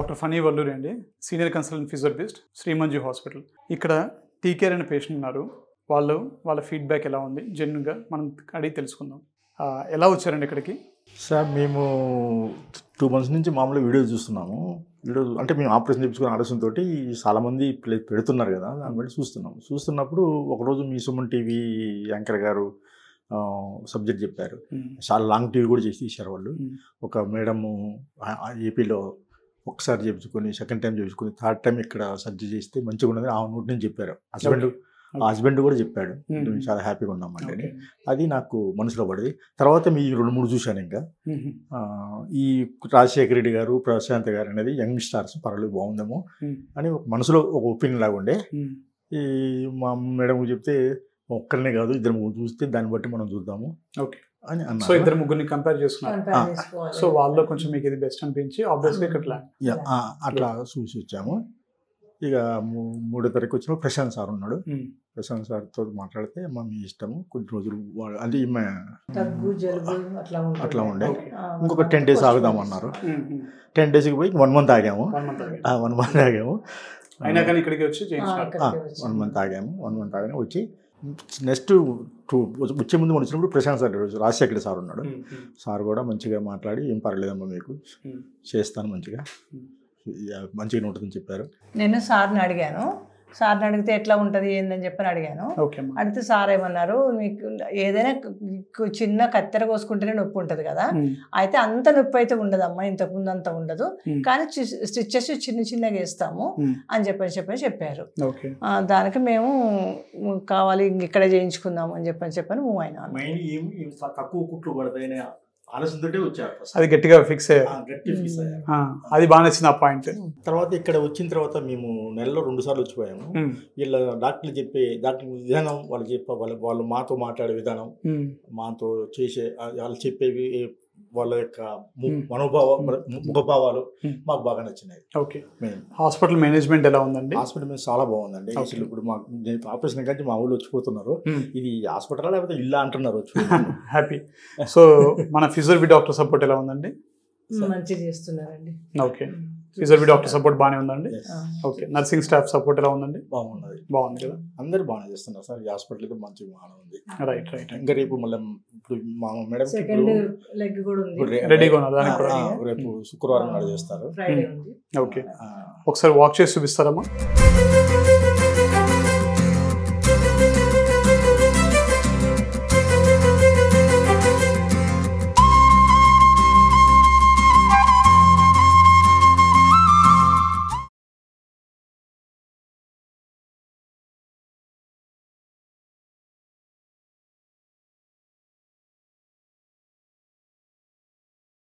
Doctor funny Valluri అండి, senior consultant physiotherapist, Srimanju hospital. ఇక్కడ టీకేర్ అనే పేషెంట్ ఉన్నారు. వాళ్ళ ఫీడ్బ్యాక్ ఎలా ఉంది జెన్యున్గా మనం అడిగి తెలుసుకుందాం. ఎలా వచ్చారండి ఇక్కడికి? సార్ మేము 2 months నుంచి మామూలుగా వీడియోస్ చూస్తున్నాము. వీడియోస్ అంటే మేము ఆపరేషన్ చేయించుకునే ఆలోచనతో చాలామంది పెడుతున్నారు కదా, దాన్ని బట్టి చూస్తున్నప్పుడు ఒకరోజు మీ సుమన్ టీవీ యాంకర్ గారు సబ్జెక్ట్ చెప్పారు. చాలా లాంగ్ టీవీ కూడా చేసి తీశారు వాళ్ళు. ఒక మేడము ఏపీలో ఒకసారి చేయించుకొని, సెకండ్ టైం చేయించుకొని, థర్డ్ టైం ఇక్కడ సర్జరీ చేస్తే మంచిగా ఉన్నది ఆ నోటి నుంచి చెప్పారు. హస్బెండ్ కూడా చెప్పాడు. మేము చాలా హ్యాపీగా ఉన్నామండి. అది నాకు మనసులో పడింది. తర్వాత మీ 2-3 చూశాను. ఇంకా ఈ రాజశేఖర రెడ్డి గారు, ప్రశాంత్ గారు అనేది యంగ్ స్టార్స్ పర్వాలేదు బాగుందేమో అని ఒక మనసులో ఒక ఒపీనియన్ లాగా ఉండే. ఈ మా మేడం చెప్తే ఒక్కరినే కాదు 2-3 చూస్తే దాన్ని బట్టి మనం చూద్దాము అని అన్నారు. సో 2-3 కంపేర్ చేసుకున్నారు. సో వాళ్ళలో కొంచెం మీకు ఇది బెస్ట్ అనిపించి ఆబ్వియస్గా ఇక్కడ అట్లా చూసి వచ్చాము. ఇక 3వ తారీఖు వచ్చినప్పుడు ప్రశాంత్ సార్ ఉన్నాడు. ప్రశాంత్ సార్తో మాట్లాడితే మీ ఇష్టము, కొన్ని రోజులు అంటే అట్లా ఉండే, ఇంకొక 10 days ఆగుదామన్నారు. 10 daysకి పోయి 1 month ఆగాము. 1 month ఆగాము. అయినా కానీ ఇక్కడికి వచ్చి 1 month ఆగాము. 1 month ఆగానే వచ్చి నెక్స్ట్ వచ్చే ముందు వచ్చినప్పుడు ప్రశాంత్ సార్, రాజశేఖర్ సార్ ఉన్నాడు. సార్ కూడా మంచిగా మాట్లాడి ఏం పర్లేదమ్మా మీకు చేస్తాను, మంచిగా ఉంటుందని చెప్పారు. నేను సార్ని అడిగాను. సార్ని అడిగితే ఎట్లా ఉంటుంది ఏందని చెప్పని అడిగాను. అడిగితే సార్ ఏమన్నారు, మీకు ఏదైనా చిన్న కత్తెర కోసుకుంటేనే నొప్పి ఉంటుంది కదా, అయితే అంత నొప్పి అయితే ఉండదమ్మా, ఇంతకుముందు అంత ఉండదు, కానీ స్టిచ్చెస్ చిన్నగా వేస్తాము అని చెప్పారు. దానికి మేము కావాలి ఇక్కడే చేయించుకుందాం అని చెప్పని మూవ్ అయినా. తక్కువ కుట్లు పడతాయి ఆలోచనతోటే వచ్చారు. అది గట్టిగా ఫిక్స్ అయ్యారు. అది బాగా నచ్చింది ఆ పాయింట్. తర్వాత ఇక్కడ వచ్చిన తర్వాత మేము నెలలో 2 సార్లు వచ్చిపోయాము. వీళ్ళ డాక్టర్ విధానం, వాళ్ళు మాతో మాట్లాడే విధానం, మాతో చేసే వాళ్ళు చెప్పేవి, వాళ్ళ యొక్క ముఖభావాలు మాకు బాగా నచ్చినాయి. ఓకే. హాస్పిటల్ మేనేజ్మెంట్ ఎలా ఉందండి? హాస్పిటల్ మీద చాలా బాగుందండి. అసలు ఇప్పుడు మాకు ఆపరేషన్ కంటే మా ఊళ్ళో వచ్చిపోతున్నారు, ఇది హాస్పిటల్ లేకపోతే ఇల్లా అంటున్నారు. హ్యాపీ. సో మన ఫిజియోథెరపీ డాక్టర్ సపోర్ట్ ఎలా ఉందండి? మంచిగా చేస్తున్నారండి. ఓకే. ఫిజియోథెరపీ డాక్టర్ సపోర్ట్ బాగానే ఉందండి. ఓకే. నర్సింగ్ స్టాఫ్ సపోర్ట్ ఎలా ఉందండి? బాగుంది కదా, అందరూ బాగానే చేస్తున్నారు సార్. ఈ హాస్పిటల్ అయితే మంచిగా బాగానే ఉంది. రైట్. ఇంకా రేపు మళ్ళీ ఇప్పుడు మా మేడం రెడీగా ఉన్నారు, రేపు శుక్రవారం నాడు చేస్తారు. ఓకే. ఒకసారి వాక్ చేసి చూపిస్తారమ్మా?